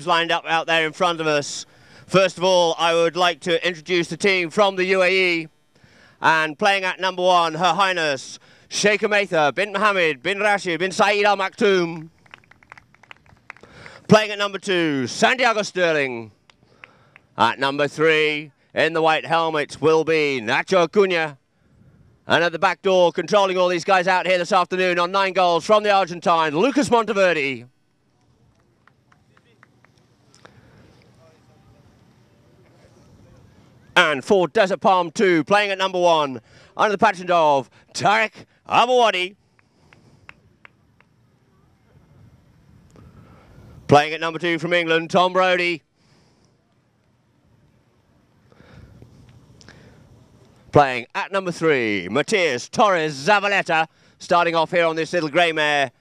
lined up out there in front of us. First of all, I would like to introduce the team from the UAE. And playing at number 1, Her Highness Sheikh Maitha bin Mohammed bin Rashid bin Saeed Al Maktoum. Playing at number 2, Santiago Sterling. At number 3, in the white helmet, will be Nacho Acuna. And at the back door, controlling all these guys out here this afternoon on 9 goals from the Argentine, Lucas Monteverde. And for Desert Palm 2, playing at number 1, under the patent of Tariq Abouadi. Playing at number 2 from England, Tom Brodie. Playing at number 3, Matias Torres Zavaleta, starting off here on this little grey mare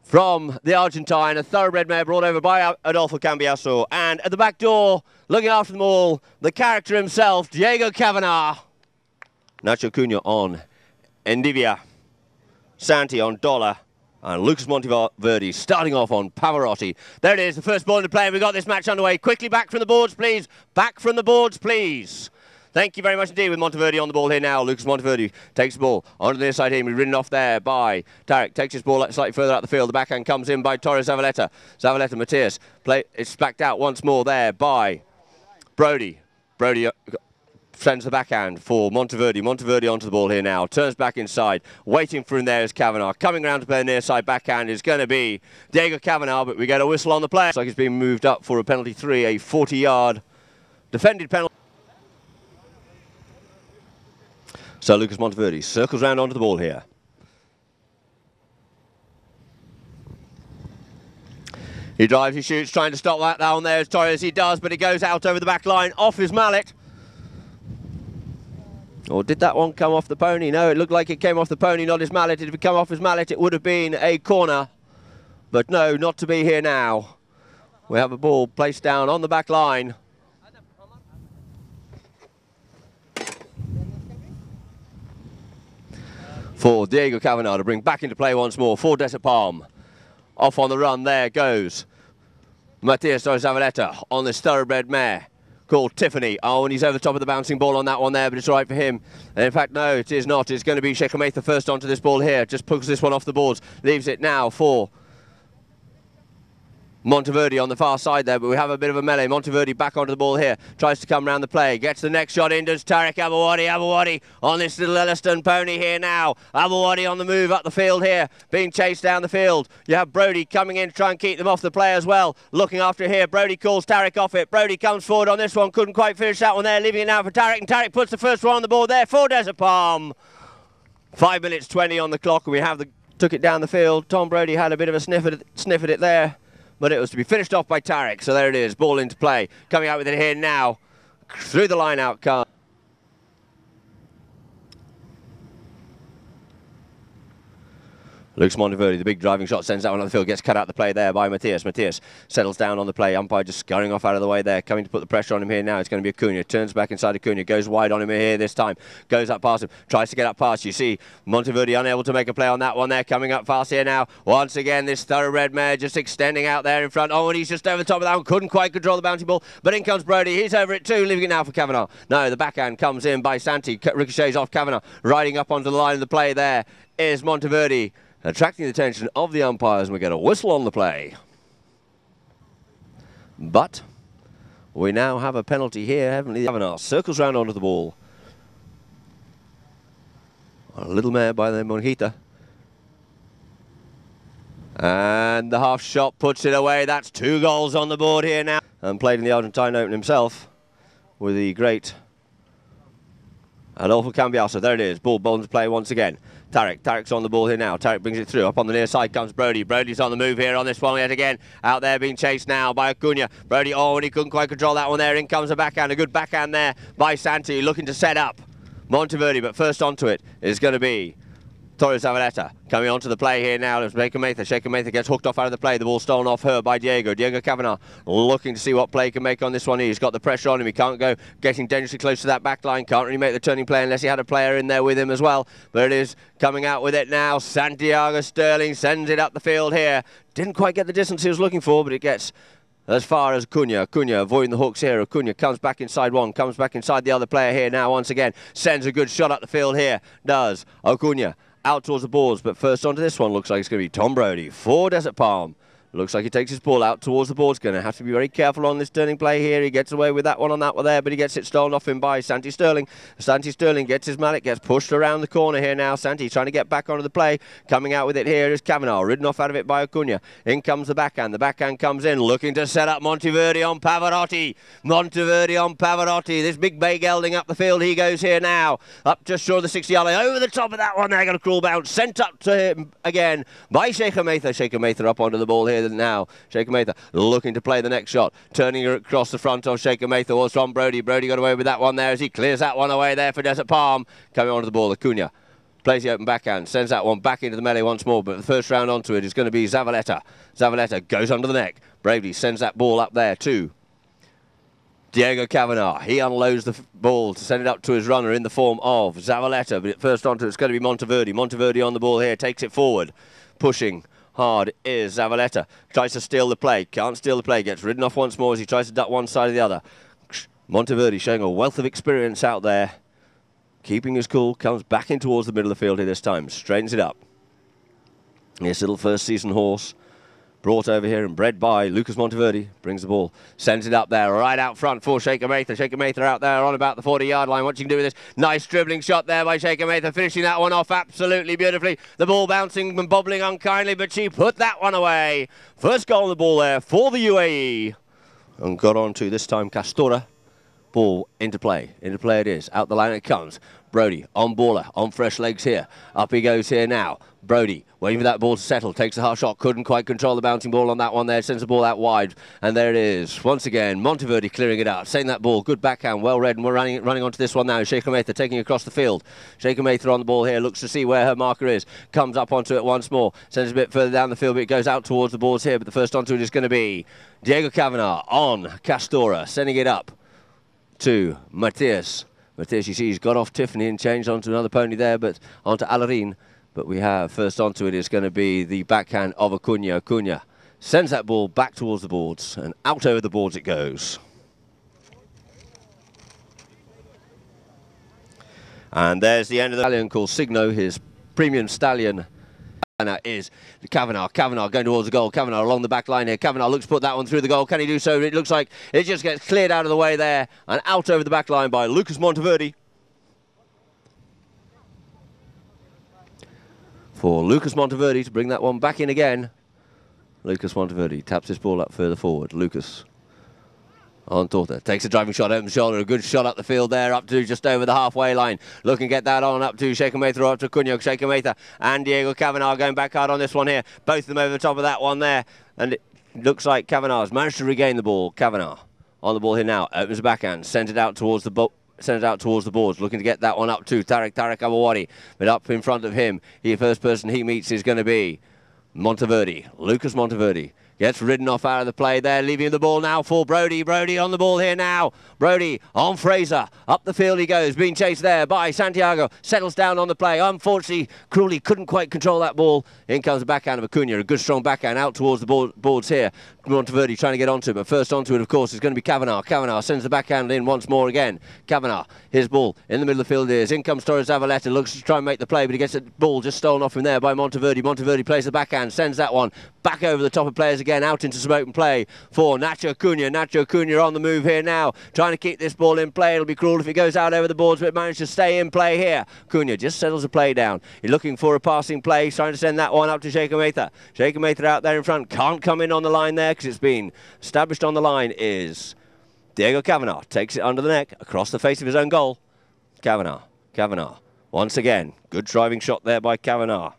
from the Argentine, a thoroughbred mare brought over by Adolfo Cambiaso. And at the back door, looking after them all, the character himself, Diego Kavanagh. Nacho Cunha on Endivia, Santi on Dollar, and Lucas Monteverde starting off on Pavarotti. There it is, the first ball into play. We've got this match underway. Quickly back from the boards, please. Back from the boards, please. Thank you very much indeed with Monteverde on the ball here now. Lucas Monteverde takes the ball onto the near side here. He's ridden off there by Tariq. Takes his ball slightly further out the field. The backhand comes in by Torres Zavaleta. Zavaleta, Matias. It's backed out once more there by Brodie. Brodie sends the backhand for Monteverde. Monteverde onto the ball here now. Turns back inside. Waiting for him there is Kavanagh. Coming around to play the near side backhand is going to be Diego Kavanagh, but we get a whistle on the play. Looks like it's being moved up for a penalty 3, a 40-yard defended penalty. So Lucas Monteverde circles round onto the ball here. He drives, he shoots, trying to stop that down there as Torres. He does, but he goes out over the back line, off his mallet. Or did that one come off the pony? No, it looked like it came off the pony, not his mallet. If it had come off his mallet, it would have been a corner. But no, not to be here now. We have a ball placed down on the back line. For Diego Kavanagh to bring back into play once more for Desert Palm. Off on the run, there goes Matias Torres Zavaleta on this thoroughbred mare called Tiffany. Oh, and he's over the top of the bouncing ball on that one there, but it's all right for him. And in fact, no, it is not. It's going to be Sheikh Maitha first onto this ball here. Just pulls this one off the boards. Leaves it now for Monteverde on the far side there, but we have a bit of a melee. Monteverde back onto the ball here. Tries to come round the play. Gets the next shot in. Does Tariq Abouadi. Abouadi on this little Elliston pony here now. Abouadi on the move up the field here. Being chased down the field. You have Brodie coming in to try and keep them off the play as well. Looking after here. Brodie calls Tariq off it. Brodie comes forward on this one. Couldn't quite finish that one there. Leaving it now for Tariq. And Tariq puts the first one on the board there for Desert Palm. 5 minutes 20 on the clock. And we have took it down the field. Tom Brodie had a bit of a sniff at it there. But it was to be finished off by Tariq. So there it is, ball into play. Coming out with it here now. Through the line out card. Lucas Monteverde, the big driving shot, sends that one on the field, gets cut out the play there by Matias. Matias settles down on the play. Umpire just scurrying off out of the way there, coming to put the pressure on him here now. It's going to be Acuna. Turns back inside Acuna, goes wide on him here this time. Goes up past him, tries to get up past. You see Monteverde unable to make a play on that one there, coming up fast here now. Once again, this thoroughbred mare just extending out there in front. Oh, and he's just over the top of that one. Couldn't quite control the bouncing ball, but in comes Brodie. He's over it too, leaving it now for Kavanagh. No, the backhand comes in by Santi. Ricochets off Kavanagh. Riding up onto the line of the play there is Monteverde, attracting the attention of the umpires, and we get a whistle on the play. But we now have a penalty here, haven't we? Kavanagh circles round onto the ball. A little mare by the Monjita. And the half shot puts it away. That's 2 goals on the board here now. And played in the Argentine Open himself with the great Adolfo Cambiaso. There it is. Ball into play once again. Tariq's on the ball here now. Tariq brings it through. Up on the near side comes Brodie. Brodie's on the move here on this one yet again. Out there being chased now by Acuna. Brodie, oh, and he couldn't quite control that one there. In comes a backhand. A good backhand there by Santi, looking to set up Monteverde. But first onto it is going to be Torres Zavaleta coming onto the play here now. Sheikh Maitha. Sheikh Maitha gets hooked off out of the play. The ball stolen off her by Diego. Diego Kavanagh looking to see what play he can make on this one. He's got the pressure on him. He can't go getting dangerously close to that back line. Can't really make the turning play unless he had a player in there with him as well. But it is coming out with it now. Santiago Sterling sends it up the field here. Didn't quite get the distance he was looking for, but it gets as far as Acuna. Acuna avoiding the hooks here. Acuna comes back inside one, comes back inside the other player here now once again. Sends a good shot up the field here. Does Acuna out towards the boards, but first onto this one looks like it's going to be Tom Brodie for Desert Palm. Looks like he takes his ball out towards the boards. Going to have to be very careful on this turning play here. He gets away with that one on that one there, but he gets it stolen off him by Santi Sterling. Santi Sterling gets his mallet, gets pushed around the corner here now. Santi trying to get back onto the play. Coming out with it here is Kavanagh, ridden off out of it by Acuna. In comes the backhand. The backhand comes in, looking to set up Monteverdi on Pavarotti. Monteverdi on Pavarotti. This big bay gelding up the field. He goes here now. Up just short of the 60-yard line. Over the top of that one there. Got a cruel bounce. Sent up to him again by Sheikha Mather. Sheikha Mather up onto the ball here now. Sheikha Mather looking to play the next shot. Turning her across the front of Sheikha Mather was from Brodie. Brodie got away with that one there as he clears that one away there for Desert Palm. Coming onto the ball, Acuna plays the open backhand, sends that one back into the melee once more, but the first round onto it is going to be Zavaleta. Zavaleta goes under the neck. Brodie sends that ball up there too. Diego Kavanagh, he unloads the ball to send it up to his runner in the form of Zavaleta, but first onto it's going to be Monteverdi. Monteverdi on the ball here, takes it forward, pushing hard is Zavaleta. Tries to steal the play, can't steal the play, gets ridden off once more as he tries to duck one side or the other. Monteverdi showing a wealth of experience out there, keeping his cool, comes back in towards the middle of the field here this time, straightens it up. This little first season horse, brought over here and bred by Lucas Monteverdi, brings the ball, sends it up there, right out front for Sheikha Mather. Sheikha Mather out there on about the 40-yard line. What you can do with this? Nice dribbling shot there by Sheikha Mather, finishing that one off absolutely beautifully. The ball bouncing and bobbling unkindly, but she put that one away. First goal on the ball there for the UAE. And got on to, this time, Castora. Ball into play. Into play it is. Out the line it comes. Brodie on baller, on fresh legs here. Up he goes here now. Brodie waiting for that ball to settle. Takes a hard shot. Couldn't quite control the bouncing ball on that one there. Sends the ball out wide. And there it is. Once again, Monteverdi clearing it out. Setting that ball. Good backhand. Well read. And we're running onto this one now. Sheikha Mather taking across the field. Sheikha Mather on the ball here. Looks to see where her marker is. Comes up onto it once more. Sends a bit further down the field. But it goes out towards the boards here. But the first onto it is going to be Diego Kavanagh on Castora. Sending it up to Matthias. Matthias, you see, he's got off Tiffany and changed onto another pony there, but onto Alarin. But we have first onto it is going to be the backhand of Acuna. Acuna sends that ball back towards the boards, and out over the boards it goes. And there's the end of the stallion called Signo, his premium stallion. And that is Kavanagh. Kavanagh going towards the goal. Kavanagh along the back line here. Kavanagh looks to put that one through the goal. Can he do so? It looks like it just gets cleared out of the way there and out over the back line by Lucas Monteverdi. For Lucas Monteverdi to bring that one back in again. Lucas Monteverdi taps his ball up further forward. Lucas on Torta, takes a driving shot over the shoulder, a good shot up the field there, up to just over the halfway line. Looking to get that on up to Sheikha Mather, up to Acuna. Sheikha Mather and Diego Kavanagh going back hard on this one here. Both of them over the top of that one there. And it looks like Kavanagh's managed to regain the ball. Kavanagh on the ball here now, opens the backhand, sends it out towards the boards, looking to get that one up to Tarek Abawadi. But up in front of him, the first person he meets is going to be Monteverdi, Lucas Monteverdi. Gets ridden off out of the play there, leaving the ball now for Brodie. Brodie on the ball here now. Brodie on Fraser. Up the field he goes, being chased there by Santiago. Settles down on the play. Unfortunately, Cruelly couldn't quite control that ball. In comes the backhand of Acuna. A good strong backhand out towards the boards here. Monteverdi trying to get onto it, but first onto it, of course, is going to be Kavanagh. Kavanagh sends the backhand in once more again. Kavanagh, his ball in the middle of the field is. In comes Torres Zavaleta, looks to try and make the play, but he gets the ball just stolen off him there by Monteverdi. Monteverdi plays the backhand, sends that one back over the top of players again, out into some open play for Nacho Acuna. Nacho Acuna on the move here now, trying to keep this ball in play. It'll be cruel if it goes out over the boards, but managed to stay in play here. Acuna just settles the play down. He's looking for a passing play. He's trying to send that one up to Sheikha Mather. Sheikha Mather out there in front, can't come in on the line there because it's been established on the line is Diego Kavanagh. Takes it under the neck, across the face of his own goal. Kavanagh. Once again, good driving shot there by Kavanagh.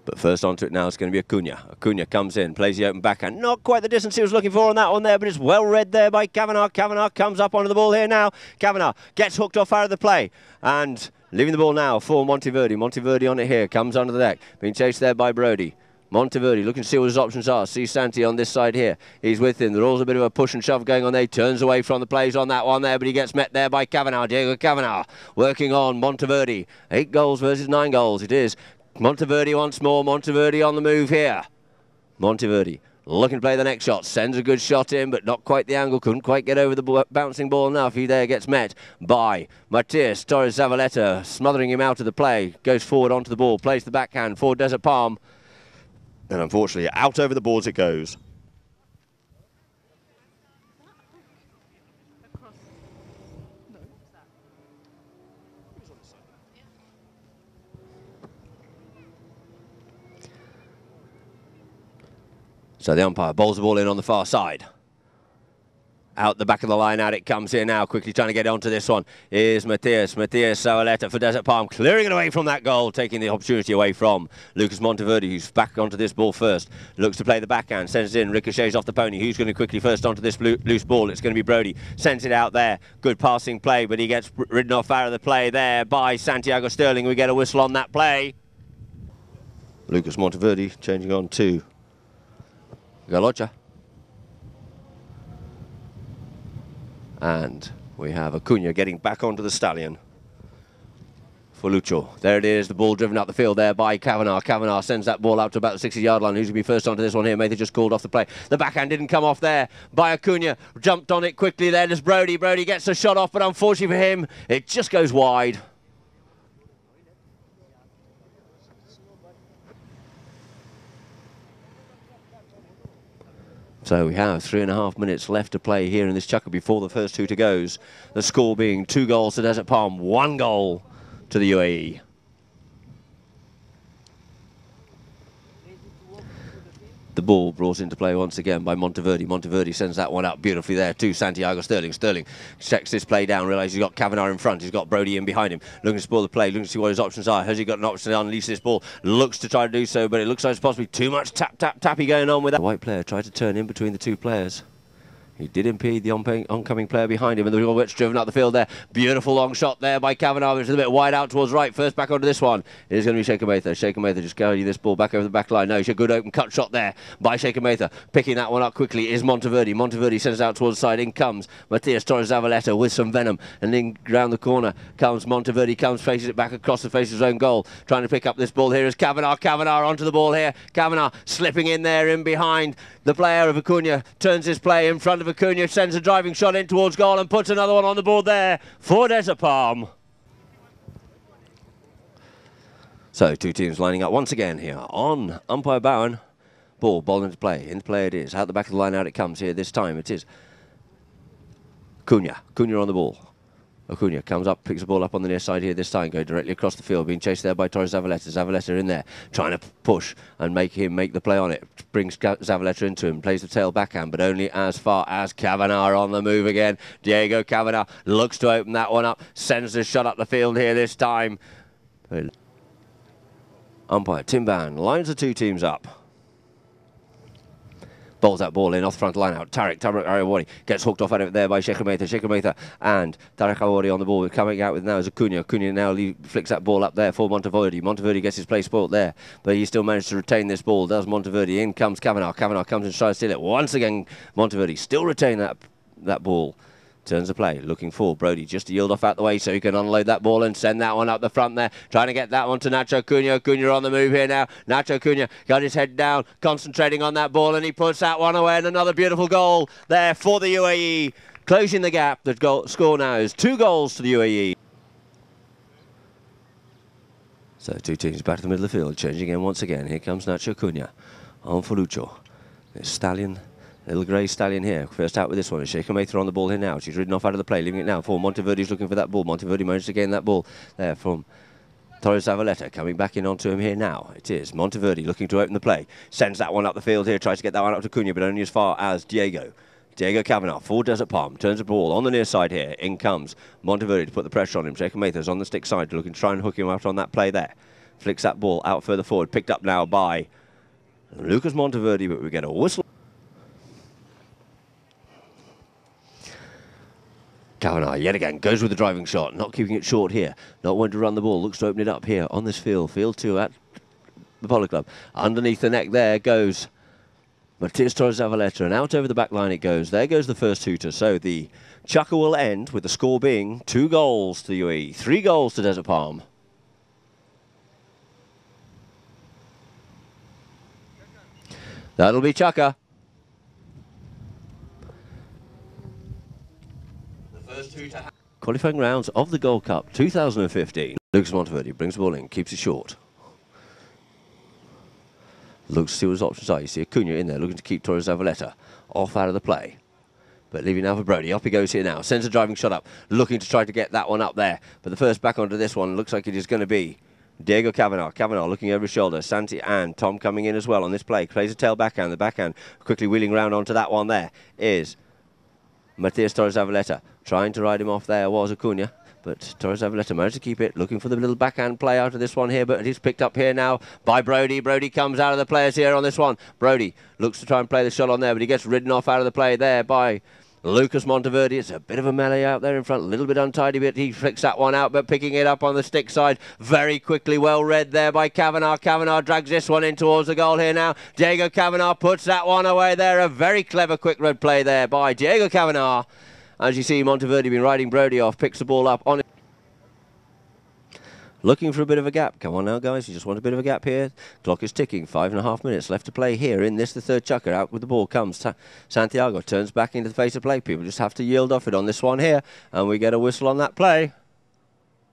But first onto it now is going to be Acuna. Acuna comes in, plays the open backhand. Not quite the distance he was looking for on that one there, but it's well read there by Kavanagh. Kavanagh comes up onto the ball here now. Kavanagh gets hooked off out of the play. And leaving the ball now for Monteverdi. Monteverdi on it here, comes under the neck. Being chased there by Brodie. Monteverdi looking to see what his options are. See Santi on this side here. He's with him. There's a bit of a push and shove going on there. He turns away from the plays on that one there, but he gets met there by Kavanagh. Diego Kavanagh working on Monteverdi. 8 goals versus 9 goals. It is Monteverdi once more. Monteverdi on the move here. Monteverdi looking to play the next shot, sends a good shot in, but not quite the angle, couldn't quite get over the bouncing ball enough. He there gets met by Matias Torres Zavaleta, smothering him out of the play, goes forward onto the ball, plays the backhand for Desert Palm, and unfortunately out over the boards it goes. So the umpire bowls the ball in on the far side. Out the back of the line, out it comes here now, quickly trying to get onto this one is Matias Zavaleta for Desert Palm, clearing it away from that goal, taking the opportunity away from Lucas Monteverdi, who's back onto this ball first, looks to play the backhand, sends it in, ricochets off the pony. Who's going to quickly first onto this loose ball? It's going to be Brody, sends it out there, good passing play, but he gets ridden off out of the play there by Santiago Sterling. We get a whistle on that play. Lucas Monteverdi changing on to Galocha. And we have Acuna getting back onto the stallion for Lucho. There it is, the ball driven up the field there by Kavanagh. Kavanagh sends that ball out to about the 60-yard line. Who's going to be first onto this one here? Mather just called off the play. The backhand didn't come off there by Acuna. Jumped on it quickly there. There's Brody. Brody gets the shot off, but unfortunately for him, it just goes wide. So we have 3.5 minutes left to play here in this chucker before the first two to goes. The score being 2 goals to Desert Palm, 1 goal to the UAE. The ball brought into play once again by Monteverdi. Monteverdi sends that one up beautifully there to Santiago Sterling. Sterling checks this play down, realises he's got Kavanagh in front. He's got Brody in behind him. Looking to spoil the play, looking to see what his options are. Has he got an option to unleash this ball? Looks to try to do so, but it looks like it's possibly too much tappy going on with that. The white player tried to turn in between the two players. He did impede the oncoming player behind him, and the ball gets driven up the field there. Beautiful long shot there by Kavanagh, which is a bit wide out towards right. First back onto this one. It is going to be Shaker Mather. Shaker Mather just carrying this ball back over the back line. No, it's a good open cut shot there by Shaker Mather. Picking that one up quickly is Monteverdi. Monteverdi sends it out towards the side. In comes Matias Torres Zavaleta with some venom. And then round the corner comes Monteverdi, faces it back across the face of his own goal. Trying to pick up this ball here is Kavanagh. Kavanagh onto the ball here. Kavanagh slipping in there in behind the player of Acuna. Turns his play in front of Acuna. Sends a driving shot in towards goal and puts another one on the board there for Desert Palm. So two teams lining up once again here on umpire Bowen. Ball into play. Into play it is. Out the back of the line, out it comes here. This time it is Acuna. Acuna on the ball. Acuna comes up, picks the ball up on the near side here this time, go directly across the field, being chased there by Torres Zavaleta. Zavaleta in there, trying to push and make him make the play on it. Brings Zavaleta into him, plays the tail backhand, but only as far as Kavanagh on the move again. Diego Kavanagh looks to open that one up, sends the shot up the field here this time. Umpire Tim Ban lines the two teams up. Bowls that ball in off the front line out. Tarek Ariawari gets hooked off out of it there by Shaker Mather. Shaker Mather and Tarek Ariawari on the ball. Coming out with now is Acuna. Acuna now flicks that ball up there for Monteverdi. Monteverdi gets his play spoilt there, but he still managed to retain this ball. Does Monteverdi. In comes Kavanagh. Kavanagh comes and tries to steal it. Once again, Monteverdi still retain that ball. Turns the play, looking for Brody just to yield off out the way so he can unload that ball and send that one up the front there. Trying to get that one to Nacho Acuna. Acuna on the move here now. Nacho Acuna got his head down, concentrating on that ball, and he puts that one away. And another beautiful goal there for the UAE. Closing the gap. The score now is 2 goals to the UAE. So two teams back to the middle of the field, changing in once again. Here comes Nacho Acuna on for Lucho. It's Stallion. Little grey stallion here. First out with this one. Shaker Mather on the ball here now. She's ridden off out of the play, leaving it now for Monteverdi's looking for that ball. Monteverdi managed to gain that ball there from Torres Zavaleta. Coming back in onto him here now. It is Monteverdi looking to open the play. Sends that one up the field here. Tries to get that one up to Cunha, but only as far as Diego Kavanagh for Desert Palm. Turns the ball on the near side here. In comes Monteverdi to put the pressure on him. Shaker Mather's on the stick side, looking to try and hook him out on that play there. Flicks that ball out further forward. Picked up now by Lucas Monteverdi, but we get a whistle. Kavanagh yet again goes with the driving shot, not keeping it short here, not wanting to run the ball, looks to open it up here on this field 2 at the Polo Club. Underneath the neck there goes Matias Torres Zavaleta, and out over the back line it goes. There goes the first hooter. So the chucker will end with the score being 2 goals to the UAE, 3 goals to Desert Palm. That'll be Chucker. The first two to qualifying rounds of the Gold Cup 2015. Lucas Monteverdi brings the ball in, keeps it short. Looks to see what his options are. You see Acuna in there looking to keep Torres Zavaleta off out of the play. But leaving now for Brody. Up he goes here now. Sends a driving shot up. Looking to try to get that one up there. But the first back onto this one looks like it is going to be Diego Kavanagh. Kavanagh looking over his shoulder. Santi and Tom coming in as well on this play. Plays a tail backhand. The backhand quickly wheeling round onto that one there is Matias Torres Zavaleta. Trying to ride him off there was Acuna. But Torres Zavaleta managed to keep it, looking for the little backhand play out of this one here, but it is picked up here now by Brody. Brody comes out of the players here on this one. Brody looks to try and play the shot on there, but he gets ridden off out of the play there by Lucas Monteverdi. It's a bit of a melee out there in front, a little bit untidy, but he flicks that one out, but picking it up on the stick side very quickly. Well read there by Kavanagh. Kavanagh drags this one in towards the goal here now. Diego Kavanagh puts that one away there. A very clever quick red play there by Diego Kavanagh. As you see, Monteverdi been riding Brody off, picks the ball up on it. Looking for a bit of a gap. Come on now, guys. You just want a bit of a gap here. Clock is ticking. 5.5 minutes left to play here in this, the third chukker. Out with the ball comes Santiago. Turns back into the face of play. People just have to yield off it on this one here. And we get a whistle on that play.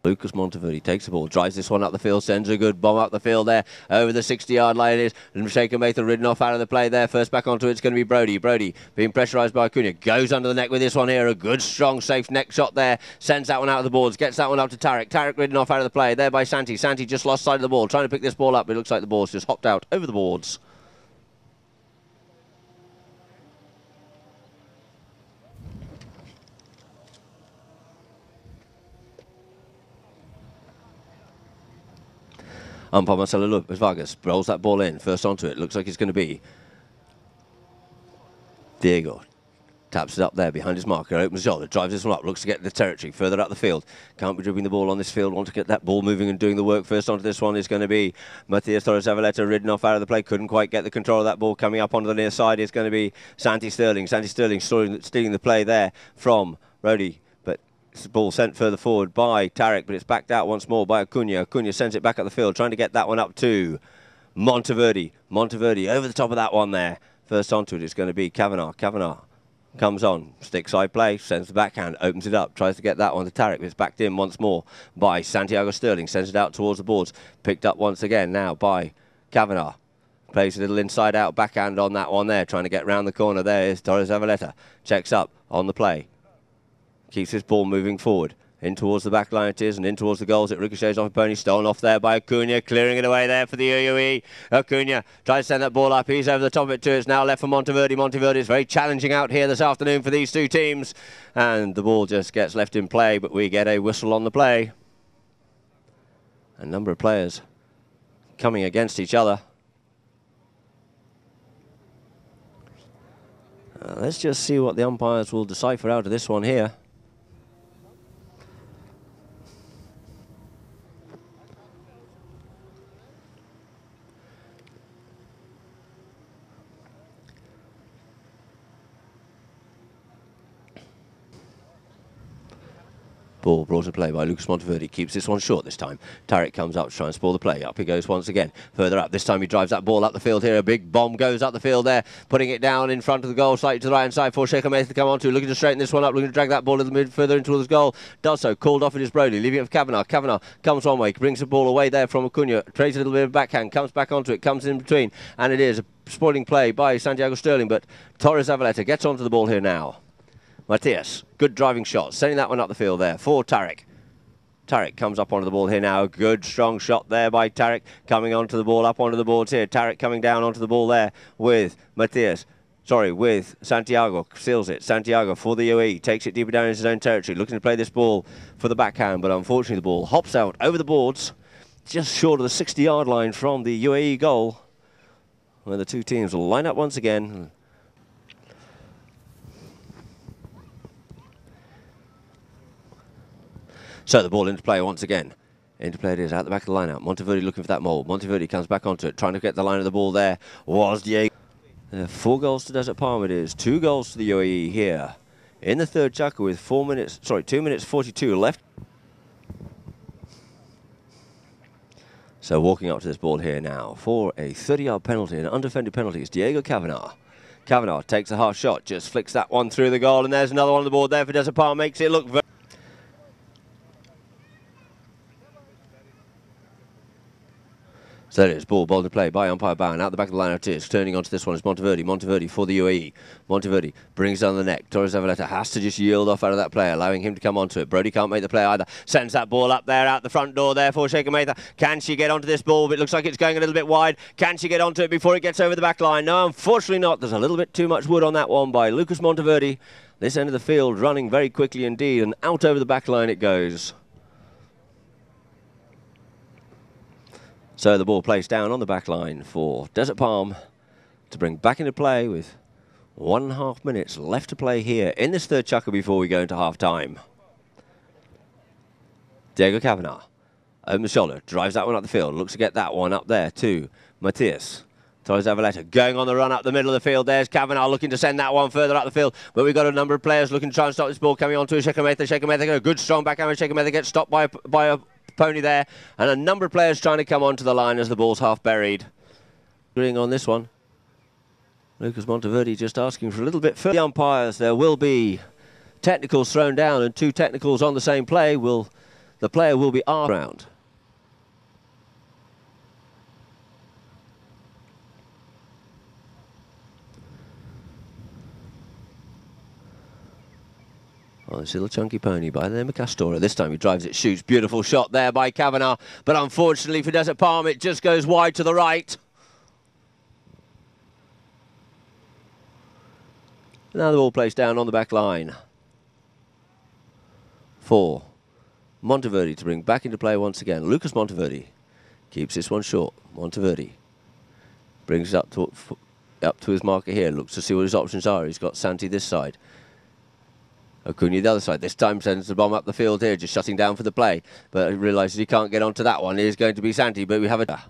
Lucas Monteverdi takes the ball, drives this one up the field, sends a good bomb up the field there. Over the 60-yard line it is. And Shaker Mather ridden off out of the play there. First back onto it's going to be Brody. Brody being pressurised by Acuna. Goes under the neck with this one here. A good, strong, safe neck shot there. Sends that one out of the boards. Gets that one up to Tarek. Tarek ridden off out of the play there by Santi. Santi just lost sight of the ball. Trying to pick this ball up. But it looks like the ball's just hopped out over the boards. Umpire Marcelo Vargas rolls that ball in. First onto it. Looks like it's going to be Diego. Taps it up there behind his marker. Opens his shoulder. Drives this one up. Looks to get the territory further up the field. Can't be dribbling the ball on this field. Want to get that ball moving and doing the work. First onto this one is going to be Matias Torres Zavaleta ridden off out of the play. Couldn't quite get the control of that ball. Coming up onto the near side is going to be Santi Sterling. Santi Sterling stealing the play there from Brody. It's the ball sent further forward by Tarek, but it's backed out once more by Acuna. Acuna sends it back up the field, trying to get that one up to Monteverdi. Monteverdi over the top of that one there. First onto it is going to be Kavanagh. Kavanagh comes on, stick side play, sends the backhand, opens it up, tries to get that one to Tarek, but it's backed in once more by Santiago Sterling. Sends it out towards the boards. Picked up once again now by Kavanagh. Plays a little inside out backhand on that one there, trying to get round the corner. There is Torres Zavaleta. Checks up on the play. Keeps his ball moving forward. In towards the back line it is, and in towards the goals. It ricochets off a pony. Stolen off there by Acuna. Clearing it away there for the UAE. Acuna tries to send that ball up. He's over the top of it too. It's now left for Monteverdi. Monteverdi is very challenging out here this afternoon for these two teams. And the ball just gets left in play, but we get a whistle on the play. A number of players coming against each other. Let's just see what the umpires will decipher out of this one here. Ball brought to play by Lucas Monteverdi. Keeps this one short this time. Tarek comes up to try and spoil the play. Up he goes once again. Further up. This time he drives that ball up the field here. A big bomb goes up the field there. Putting it down in front of the goal. Slightly to the right hand side for Shaker Mather to come onto. Looking to straighten this one up. Looking to drag that ball a little bit further into his goal. Does so. Called off it is Brody. Leaving it for Kavanagh. Kavanagh comes one way. Brings the ball away there from Acuna. Trades a little bit of backhand. Comes back onto it. Comes in between. And it is a spoiling play by Santiago Sterling. But Torres Zavaleta gets onto the ball here now. Matias. Good driving shot. Sending that one up the field there for Tarek. Tarek comes up onto the ball here now. Good strong shot there by Tarek. Coming onto the ball, up onto the boards here. Tarek coming down onto the ball there with Matias. Sorry, with Santiago. Seals it. Santiago for the UAE. Takes it deeper down into his own territory. Looking to play this ball for the backhand. But unfortunately the ball hops out over the boards. Just short of the 60-yard line from the UAE goal. Where the two teams will line up once again. So the ball into play once again. Into play it is out the back of the line-out. Monteverdi looking for that mould. Monteverdi comes back onto it, trying to get the line of the ball there. Was Diego. 4 goals to Desert Palm it is. 2 goals to the UAE here. In the third chukker with 2 minutes 42 left. So walking up to this ball here now for a 30-yard penalty, an undefended penalty, is Diego Kavanagh. Kavanagh takes a half shot, just flicks that one through the goal, and there's another one on the board there for Desert Palm, makes it look very... So it is, ball bowled to play by umpire Bowen. Out the back of the line it is. Turning onto this one is Monteverde. Monteverde for the UAE. Monteverde brings down the neck. Torres Zavaleta has to just yield off out of that play, allowing him to come onto it. Brody can't make the play either. Sends that ball up there out the front door there for Sheikha Matha. Can she get onto this ball? It looks like it's going a little bit wide. Can she get onto it before it gets over the back line? No, unfortunately not. There's a little bit too much wood on that one by Lucas Monteverde. This end of the field running very quickly indeed, and out over the back line it goes. So the ball placed down on the back line for Desert Palm to bring back into play with 1.5 minutes left to play here in this third chukker before we go into half-time. Diego Kavanagh, over the shoulder, drives that one up the field, looks to get that one up there to Matthias. Torres Zavaleta going on the run up the middle of the field. There's Kavanagh looking to send that one further up the field, but we've got a number of players looking to try and stop this ball coming on to Sheikha Matha. Sheikha Matha got a good strong backhand. Sheikha Matha gets stopped by a pony there, and a number of players trying to come onto the line as the ball's half buried. Agreeing on this one, Lucas Monteverde just asking for a little bit further. The umpires, there will be technicals thrown down, and 2 technicals on the same play. The player will be around. Oh, this little chunky pony by the name of Castora. This time he drives it, shoots. Beautiful shot there by Kavanagh. But unfortunately for Desert Palm, it just goes wide to the right. Now the ball placed down on the back line for Monteverde to bring back into play once again. Lucas Monteverde keeps this one short. Monteverde brings it up to his marker here. Looks to see what his options are. He's got Santi this side. Acuna the other side. This time sends the bomb up the field here, just shutting down for the play. But he realises he can't get onto that one. It is going to be Santi, but we have a...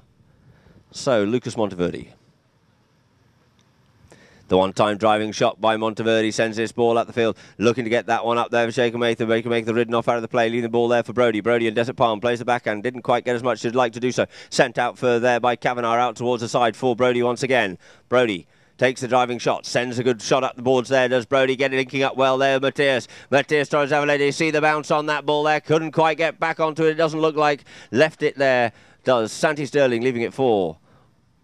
So, Lucas Monteverde. The one-time driving shot by Monteverde sends this ball up the field, looking to get that one up there for Sheikha Matha. Sheikha Matha ridden off out of the play, leaving the ball there for Brody. Brody and Desert Palm plays the backhand, didn't quite get as much as he'd like to do so. Sent out further there by Kavanagh, out towards the side for Brody once again. Brody takes the driving shot, sends a good shot up the boards there. Does Brody get it linking up well there? Matthias Torres Zavaleta, you see the bounce on that ball there. Couldn't quite get back onto it. It doesn't look like. Left it there. Does Santi Sterling, leaving it for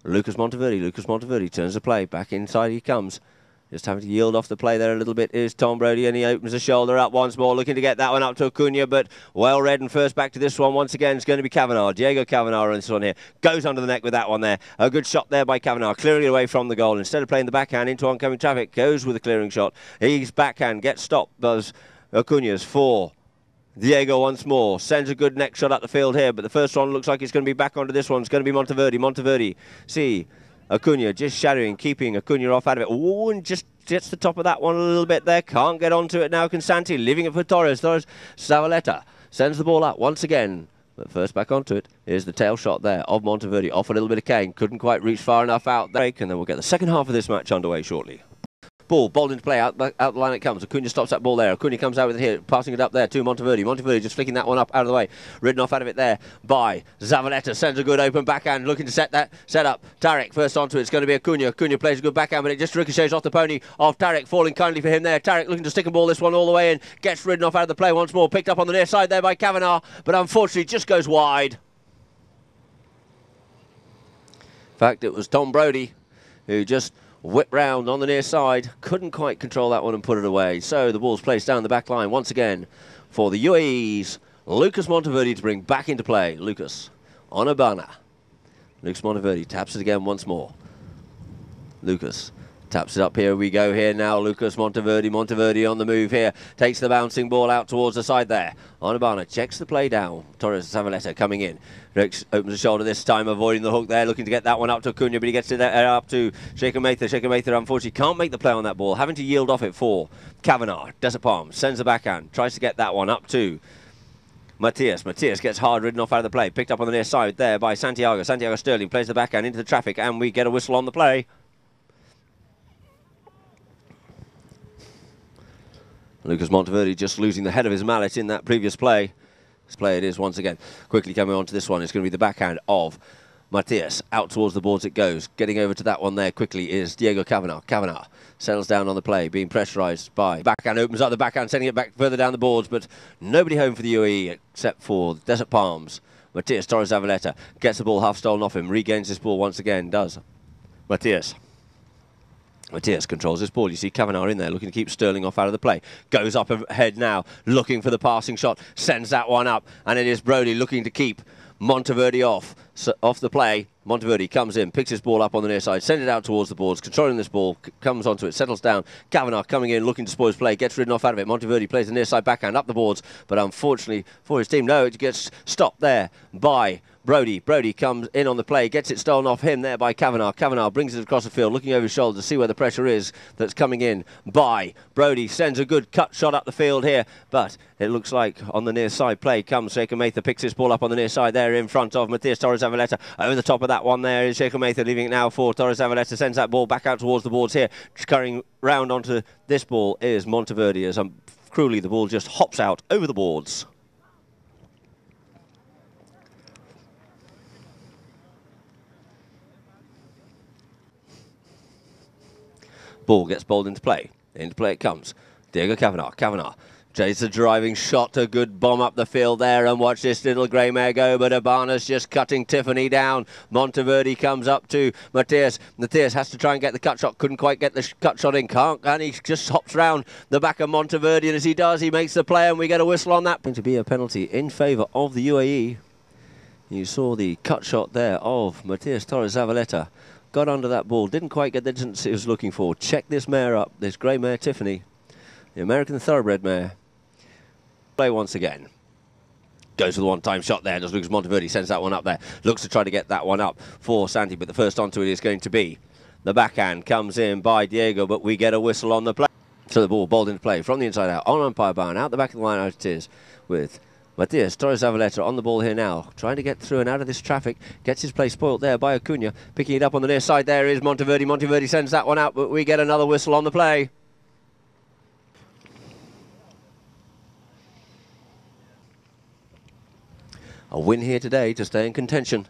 Lucas Monteverde. Lucas Monteverde turns the play. Back inside he comes. Just having to yield off the play there a little bit is Tom Brody, and he opens the shoulder up once more, looking to get that one up to Acuna, but well read, and first back to this one once again is going to be Kavanagh. Diego Kavanagh on this one here. Goes under the neck with that one there. A good shot there by Kavanagh, clearing it away from the goal. Instead of playing the backhand into oncoming traffic, goes with a clearing shot. He's backhand, gets stopped, does Acuna's for Diego once more. Sends a good neck shot up the field here, but the first one looks like it's going to be back onto this one. It's going to be Monteverde. Monteverde, see Acuna just shadowing, keeping Acuna off out of it. Ooh, and just gets the top of that one a little bit there. Can't get onto it now. Consanti leaving it for Torres. Torres Zavaleta sends the ball up once again. But first back onto it is the tail shot there of Monteverde. Off a little bit of cane. Couldn't quite reach far enough out there. And then we'll get the second half of this match underway shortly. Ball bowled into play, out the line it comes. Acuna stops that ball there. Acuna comes out with it here, passing it up there to Monteverde. Monteverde just flicking that one up out of the way. Ridden off out of it there by Zavaleta. Sends a good open backhand, looking to set up. Tarek first onto it. It's going to be Acuna. Acuna plays a good backhand, but it just ricochets off the pony of Tarek, falling kindly for him there. Tarek looking to stick and ball this one all the way in. Gets ridden off out of the play once more. Picked up on the near side there by Kavanagh, but unfortunately just goes wide. In fact, it was Tom Brody who just whip round on the near side, couldn't quite control that one and put it away. So the ball's placed down the back line once again for the UAE's Lucas Monteverde to bring back into play. Lucas on Abana. Lucas Monteverde taps it again once more. Lucas taps it up, here we go here now. Lucas Monteverde on the move here. Takes the bouncing ball out towards the side there. Onabana checks the play down. Torres Zavaleta coming in. Rex opens the shoulder this time, avoiding the hook there, looking to get that one up to Acuna, but he gets it up to Sheikha Matha. Sheikha Matha unfortunately can't make the play on that ball, having to yield off it for Kavanagh. Desert Palm sends the backhand, tries to get that one up to Matthias. Matthias gets hard ridden off out of the play. Picked up on the near side there by Santiago. Santiago Sterling plays the backhand into the traffic, and we get a whistle on the play. Lucas Monteverde just losing the head of his mallet in that previous play. This play it is once again. Quickly coming on to this one. It's going to be the backhand of Matias. Out towards the boards it goes. Getting over to that one there quickly is Diego Kavanagh. Kavanagh settles down on the play, being pressurised by backhand. Opens up the backhand, sending it back further down the boards, but nobody home for the UAE except for Desert Palms. Matias Torres Zavaleta gets the ball half stolen off him. Regains this ball once again. Does Matias. Matias controls this ball. You see Kavanagh in there looking to keep Sterling off out of the play. Goes up ahead now, looking for the passing shot. Sends that one up, and it is Brody looking to keep Monteverde off the play. Monteverde comes in, picks his ball up on the near side, sends it out towards the boards, controlling this ball, comes onto it, settles down. Kavanagh coming in, looking to spoil his play, gets ridden off out of it. Monteverde plays the near side backhand up the boards, but unfortunately for his team, no, it gets stopped there by Brody. Brody comes in on the play, gets it stolen off him there by Kavanagh. Kavanagh brings it across the field, looking over his shoulder to see where the pressure is that's coming in by Brody. Sends a good cut shot up the field here, but it looks like on the near side play comes Sheikha Mather, picks his ball up on the near side there in front of Matias Torres Zavaleta. Over the top of that one there is Sheikha Mather, leaving it now for Torres Zavaleta. Sends that ball back out towards the boards here. Scurrying round onto this ball is Monteverde, as cruelly the ball just hops out over the boards. Ball gets bowled into play. Into play it comes. Diego Kavanagh. Kavanagh takes a driving shot, a good bomb up the field there, and watch this little grey mare go, but Abana's just cutting Tiffany down. Monteverde comes up to Matias. Matias has to try and get the cut shot. Couldn't quite get the cut shot in. Can't, and he just hops round the back of Monteverde, and as he does, he makes the play, and we get a whistle on that. Going to be a penalty in favour of the UAE. You saw the cut shot there of Matias Torres Zavaleta. Got under that ball, didn't quite get the distance he was looking for. Check this mare up, this grey mare Tiffany, the American thoroughbred mare. Play once again. Goes for the one-time shot there, does Lucas Monteverde, sends that one up there. Looks to try to get that one up for Santi, but the first onto it is going to be the backhand. Comes in by Diego, but we get a whistle on the play. So the ball bowled into play from the inside out, on umpire bar, out the back of the line out it is, with Matias Torres Zavaleta on the ball here now, trying to get through and out of this traffic. Gets his play spoilt there by Acuna. Picking it up on the near side there is Monteverde. Monteverde sends that one out, but we get another whistle on the play. A win here today to stay in contention.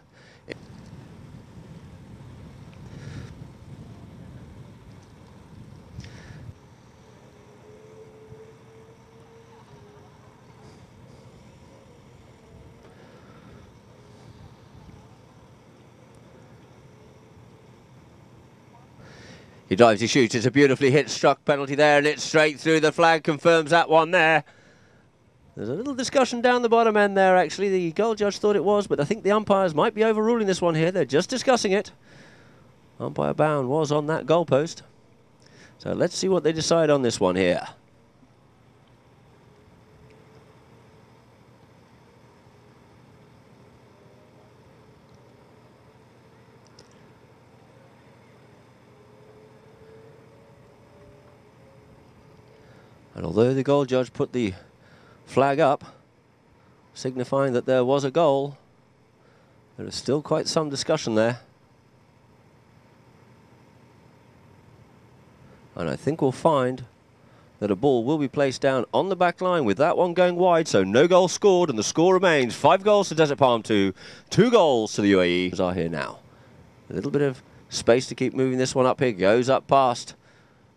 He drives, he shoots, it's a beautifully hit, struck penalty there, and it's straight through. The flag confirms that one there. There's a little discussion down the bottom end there, actually. The goal judge thought it was, but I think the umpires might be overruling this one here. They're just discussing it. Umpire Bound was on that goalpost. So let's see what they decide on this one here. And although the goal judge put the flag up, signifying that there was a goal, there is still quite some discussion there. And I think we'll find that a ball will be placed down on the back line with that one going wide, so no goal scored, and the score remains 5 goals to Desert Palm 2, 2 goals to the UAE. Are here now. A little bit of space to keep moving this one up here, goes up past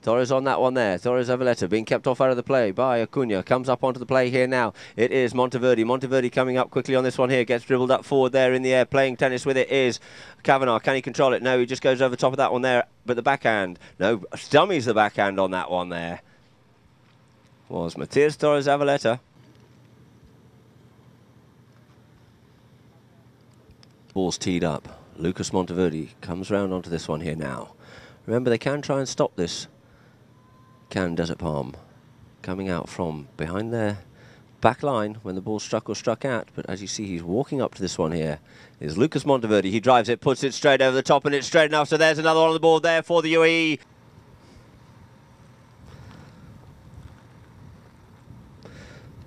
Torres on that one there. Torres Zavaleta being kept off out of the play by Acuna. Comes up onto the play here now. It is Monteverde. Monteverde coming up quickly on this one here. Gets dribbled up forward there in the air. Playing tennis with it is Kavanagh. Can he control it? No, he just goes over the top of that one there. But the backhand. No, dummies the backhand on that one there. Was Matias Torres Zavaleta. Ball's teed up. Lucas Monteverde comes round onto this one here now. Remember, they can try and stop this. Can Desert Palm coming out from behind their back line when the ball struck or struck out, but as you see, he's walking up to this one here is Lucas Monteverde. He drives it, puts it straight over the top, and it's straight enough, so there's another one on the board there for the UAE.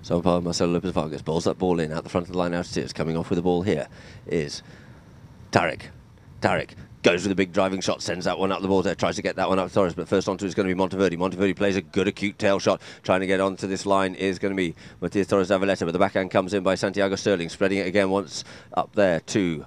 So umpire Marcelo Lopez Vargas bowls that ball in out the front of the line out it is. Coming off with the ball here is Tarek. Tarek Goes with a big driving shot, sends that one up the ball there, tries to get that one up to Torres, but first onto is going to be Monteverde. Monteverde plays a good acute tail shot. Trying to get onto this line is going to be Matias Torres Zavaleta, but the backhand comes in by Santiago Sterling, spreading it again once up there to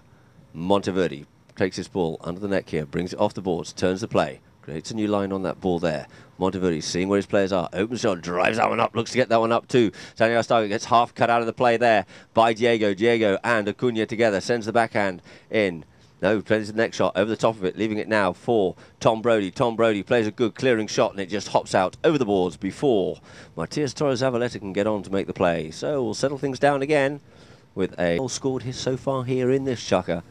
Monteverde. Takes his ball under the neck here, brings it off the boards, turns the play, creates a new line on that ball there. Monteverde seeing where his players are, opens shot, drives that one up, looks to get that one up too. Santiago Sterling gets half cut out of the play there by Diego. Diego and Acuna together, sends the backhand in. No, plays the next shot over the top of it, leaving it now for Tom Brody. Tom Brody plays a good clearing shot and it just hops out over the boards before Matias Torres Zavaleta can get on to make the play. So we'll settle things down again with a goal scored here so far here in this chukker.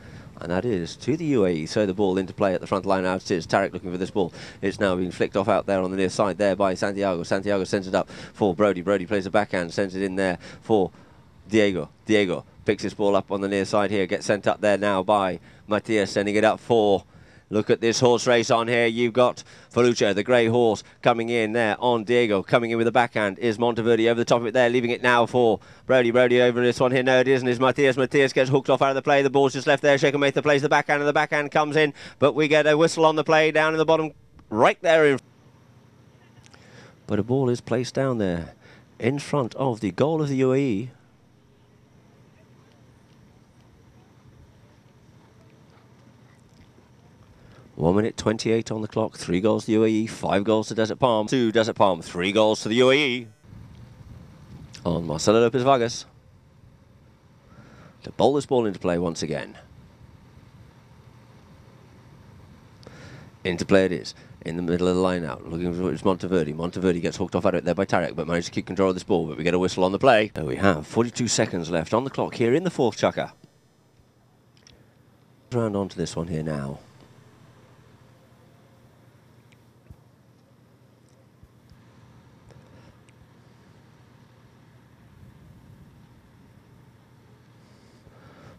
And that is to the UAE. So the ball into play at the front line now. It is Tarek looking for this ball. It's now being flicked off out there on the near side there by Santiago. Santiago sends it up for Brody. Brody plays a backhand, sends it in there for Diego. Diego picks his ball up on the near side here. Gets sent up there now by Matias, sending it up for... Look at this horse race on here. You've got Feluccio, the grey horse, coming in there on Diego. Coming in with a backhand is Monteverde over the top of it there, leaving it now for Brody. Brody over this one here. No, it isn't. It's Matias. Matias gets hooked off out of the play. The ball's just left there. Sheikh Matha plays the backhand, and the backhand comes in. But we get a whistle on the play down in the bottom right there. But a ball is placed down there in front of the goal of the UAE. One minute 28 on the clock. 3 goals to the UAE, 5 goals to Desert Palm. 2 Desert Palm, 3 goals to the UAE. On Marcelo Lopez Vargas to bowl this ball into play once again. Into play it is. In the middle of the line out, looking for it's Monteverde. Monteverde gets hooked off out of it there by Tarek, but manages to keep control of this ball, but we get a whistle on the play. So we have 42 seconds left on the clock here in the 4th chukker. Round onto this one here now.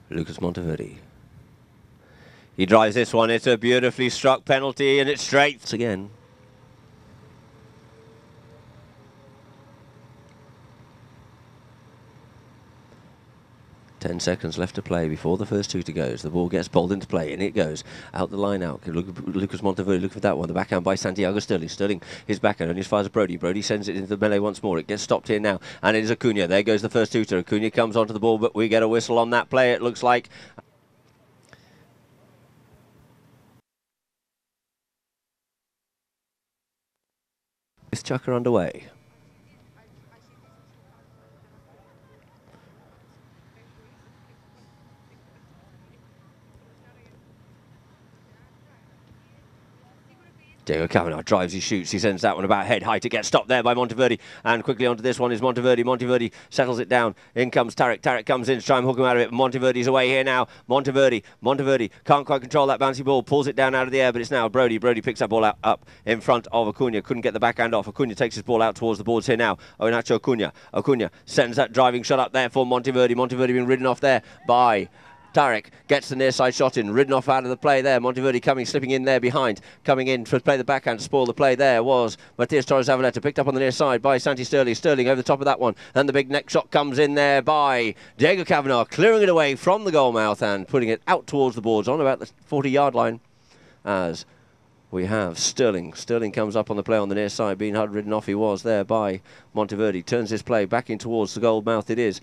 Lucas Monteverde. He drives this one. It's a beautifully struck penalty and it's straight again. Ten seconds left to play before the first 2 to go. So the ball gets bowled into play, and it goes out the line out. Lucas Monteverde, look for that one. The backhand by Santiago Sterling. Sterling, his backhand, and his fires Brody. Brody sends it into the melee once more. It gets stopped here now, and it is Acuna. There goes the first 2 to Acuna comes onto the ball, but we get a whistle on that play, it looks like. This chukker underway. Diego Kavanagh drives, he shoots, he sends that one about head height. It gets stopped there by Monteverde, and quickly onto this one is Monteverde. Monteverde settles it down. In comes Tarek. Tarek comes in to try and hook him out of it. Monteverde's away here now. Monteverde can't quite control that bouncy ball, pulls it down out of the air, but it's now Brody. Brody picks that ball up in front of Acuna. Couldn't get the backhand off. Acuna takes his ball out towards the boards here now. Nacho Acuna. Acuna sends that driving shot up there for Monteverde. Monteverde being ridden off there by Tarek, gets the near side shot in, ridden off out of the play there. Monteverde slipping in there behind, coming in to play the backhand to spoil the play there was Matias Torres Zavaleta, picked up on the near side by Santi Sterling. Sterling over the top of that one, and the big neck shot comes in there by Diego Kavanagh, clearing it away from the goal mouth and putting it out towards the boards on about the 40-yard line as we have Sterling. Sterling comes up on the play on the near side, being hard ridden off he was there by Monteverde. Turns his play back in towards the goal mouth. It is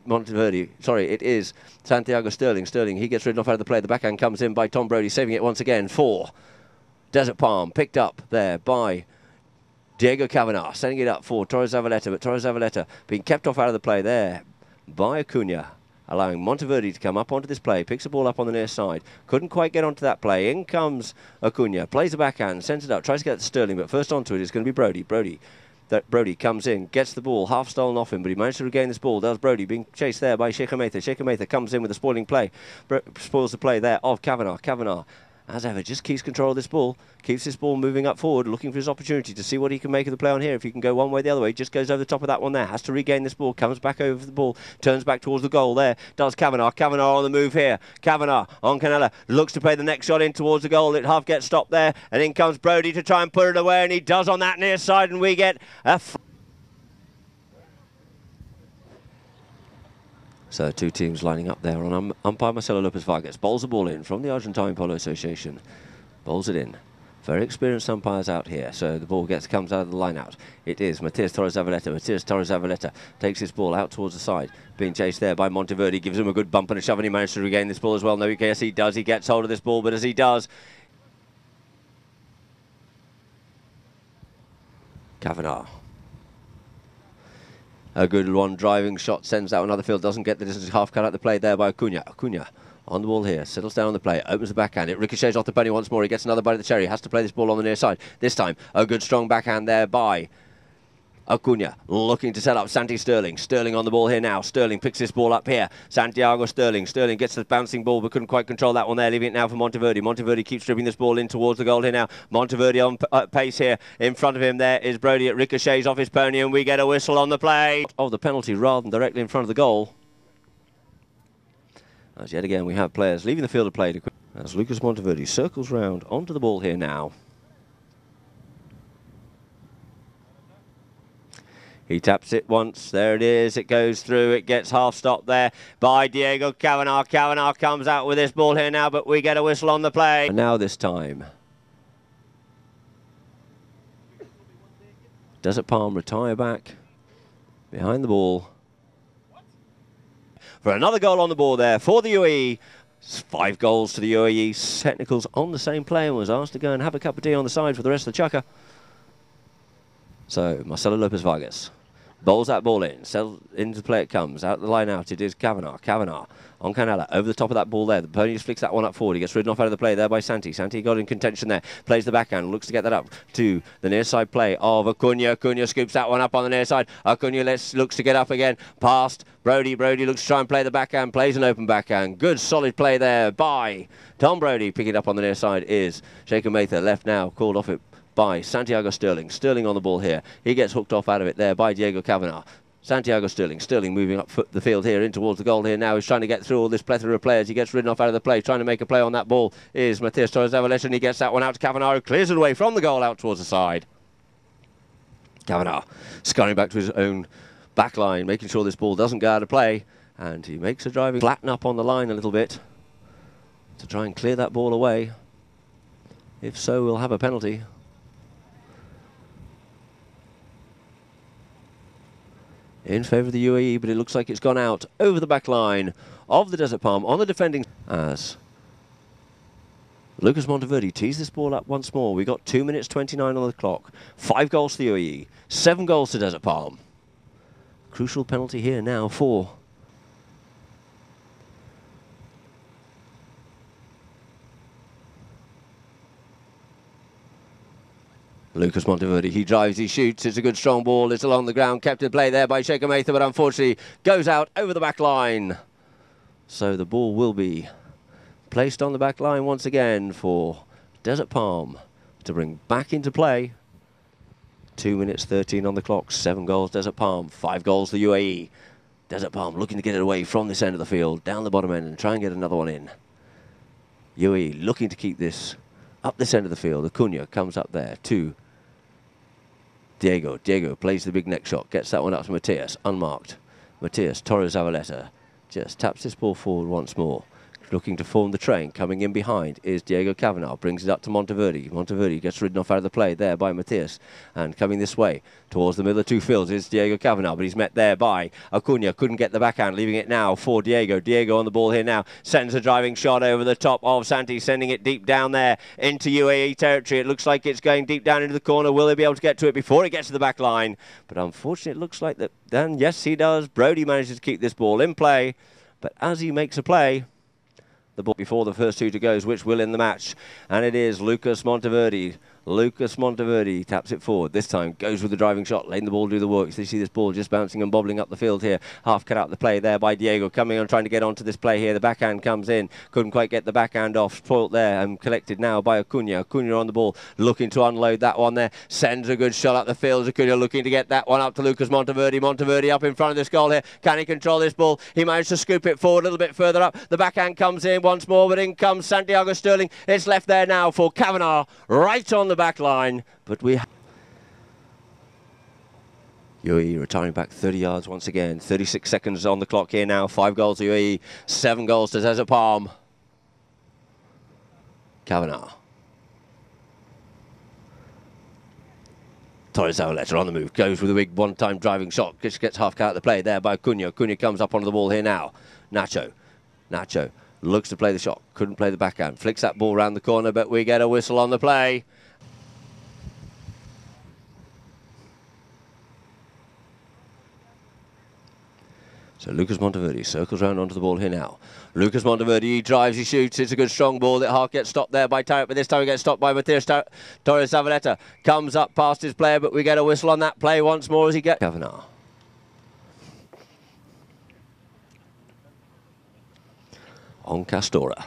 Monteverde, sorry, it is Santiago Sterling. Sterling, he gets ridden off out of the play. The backhand comes in by Tom Brody, saving it once again for Desert Palm. Picked up there by Diego Kavanagh, sending it up for Torres Zavaleta, but Torres Zavaleta being kept off out of the play there by Acuna, allowing Monteverde to come up onto this play. Picks the ball up on the near side. Couldn't quite get onto that play. In comes Acuna, plays the backhand, sends it up, tries to get to Sterling, but first onto it is going to be Brody. Brody comes in, gets the ball, half stolen off him, but he managed to regain this ball. That was Brody being chased there by Sheikh Matha. Sheikh Matha comes in with a spoiling play, spoils the play there of Kavanagh. Kavanagh, as ever, just keeps control of this ball, keeps this ball moving up forward, looking for his opportunity to see what he can make of the play on here. If he can go one way or the other way, just goes over the top of that one there, has to regain this ball, comes back over the ball, turns back towards the goal there, does Kavanagh. Kavanagh on the move here. Kavanagh on Canella, looks to play the next shot in towards the goal. It half gets stopped there, and in comes Brody to try and put it away, and he does on that near side, and we get a... So two teams lining up there on umpire Marcelo Lopez Vargas. Bowls the ball in from the Argentine Polo Association. Bowls it in. Very experienced umpires out here. So the ball comes out of the line out. It is Matias Torres Zavaleta. Matias Torres Zavaleta takes his ball out towards the side. Being chased there by Monteverde. Gives him a good bump and a shove, and he managed to regain this ball as well. No, yes, he does. He gets hold of this ball, but as he does, Kavanagh. A good one, driving shot, sends that one out the field, doesn't get the distance, half cut out the play there by Acuna. Acuna on the ball here, settles down on the play, opens the backhand, it ricochets off the pony once more, he gets another bite of the cherry, has to play this ball on the near side. This time, a good strong backhand there by Acuna, looking to set up Santi Sterling. Sterling on the ball here now. Sterling picks this ball up here. Santiago Sterling. Sterling gets the bouncing ball, but couldn't quite control that one there. Leaving it now for Monteverde. Monteverde keeps dribbling this ball in towards the goal here now. Monteverde on pace here. In front of him there is Brody. It ricochets off his pony, and we get a whistle on the play. Of the penalty rather than directly in front of the goal. As yet again we have players leaving the field of play as Lucas Monteverde circles round onto the ball here now. He taps it once, there it is, it goes through, it gets half stopped there by Diego Kavanagh. Kavanagh comes out with this ball here now, but we get a whistle on the play. And now this time, Desert Palm retire back behind the ball for another goal on the board there for the UAE. 5 goals to the UAE. Technicals on the same play and was asked to go and have a cup of tea on the side for the rest of the chucker. So Marcelo Lopez Vargas bowls that ball in, into play it comes, out the line out, it is Kavanagh. Kavanagh on Canella, over the top of that ball there, the pony just flicks that one up forward, he gets ridden off out of the play there by Santi. Santi got in contention there, plays the backhand, looks to get that up to the near side play of Acuna. Acuna scoops that one up on the near side. Acuna looks to get up again, past Brody. Brody looks to try and play the backhand, plays an open backhand. Good solid play there by Tom Brody. Picking it up on the near side is Shaker Mather, left now, called off it by Santiago Sterling. Sterling on the ball here. He gets hooked off out of it there by Diego Kavanagh. Santiago Sterling. Sterling moving up the field here in towards the goal here now. He's trying to get through all this plethora of players. He gets ridden off out of the play. Trying to make a play on that ball is Matias Torres Zavaleta, and he gets that one out to Kavanagh, who clears it away from the goal out towards the side. Kavanagh scurrying back to his own back line, making sure this ball doesn't go out of play. And he makes a driving flatten up on the line a little bit to try and clear that ball away. If so, we'll have a penalty. In favour of the UAE, but it looks like it's gone out over the back line of the Desert Palm on the defending as Lucas Monteverde tees this ball up once more. We got 2 minutes 29 on the clock. 5 goals to the UAE, 7 goals to Desert Palm. Crucial penalty here now for Lucas Monteverde. He drives, he shoots, it's a good strong ball, it's along the ground, kept in play there by Shaker Mather, but unfortunately goes out over the back line. So the ball will be placed on the back line once again for Desert Palm to bring back into play. 2 minutes 13 on the clock, 7 goals Desert Palm, 5 goals the UAE. Desert Palm looking to get it away from this end of the field, down the bottom end, and try and get another one in. UAE looking to keep this up this end of the field. Acuna comes up there to Diego. Diego plays the big neck shot, gets that one up to Matias, unmarked. Matias Torres Zavaleta just taps this ball forward once more. Looking to form the train, coming in behind is Diego Kavanagh, brings it up to Monteverde. Monteverde gets ridden off out of the play there by Matias, and coming this way towards the middle of two fields is Diego Kavanagh, but he's met there by Acuna, couldn't get the backhand, leaving it now for Diego. Diego on the ball here now, sends a driving shot over the top of Santi, sending it deep down there into UAE territory. It looks like it's going deep down into the corner. Will they be able to get to it before it gets to the back line? But unfortunately it looks like that, then yes he does. Brody manages to keep this ball in play, but as he makes a play, the ball before the first two to goes, which will in the match, and it is Lucas Monteverde. Lucas Monteverde taps it forward. This time goes with the driving shot, letting the ball do the work. So you see this ball just bouncing and bobbling up the field here. Half cut out the play there by Diego, coming on trying to get onto this play here. The backhand comes in, couldn't quite get the backhand off. Spoilt there and collected now by Acuna. Acuna on the ball, looking to unload that one there. Sends a good shot up the field. Acuna looking to get that one up to Lucas Monteverde. Monteverde up in front of this goal here. Can he control this ball? He managed to scoop it forward a little bit further up. The backhand comes in once more, but in comes Santiago Sterling. It's left there now for Kavanagh, right on the back line. But we UAE retiring back 30 yards once again. 36 seconds on the clock here now. 5 goals to UAE, 7 goals to Desert Palm. Kavanagh. Torres Zavaleta on the move, goes with a big one-time driving shot, just gets half out of the play there by Cunha. Cunha comes up onto the ball here now. Nacho looks to play the shot, couldn't play the backhand, flicks that ball around the corner, but we get a whistle on the play. So Lucas Monteverde circles round onto the ball here now. Lucas Monteverde, he drives, he shoots. It's a good strong ball. That half gets stopped there by Tarek, but this time he gets stopped by Matthias Torres Zavaleta. Comes up past his player, but we get a whistle on that play once more as he gets Kavanagh. On Castora.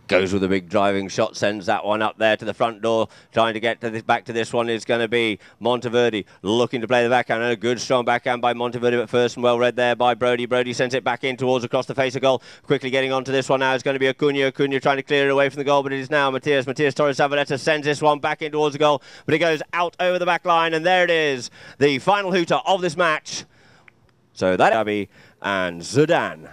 Goes with a big driving shot, sends that one up there to the front door. Trying to get to this, back to this one is going to be Monteverde, looking to play the backhand. And a good strong backhand by Monteverde, but first and well read there by Brody. Brody sends it back in towards across the face of goal. Quickly getting onto this one now is going to be Acuna. Acuna trying to clear it away from the goal, but it is now Matthias Torres Zavaleta sends this one back in towards the goal, but it goes out over the back line, and there it is, the final hooter of this match. So that Abby and Zidane.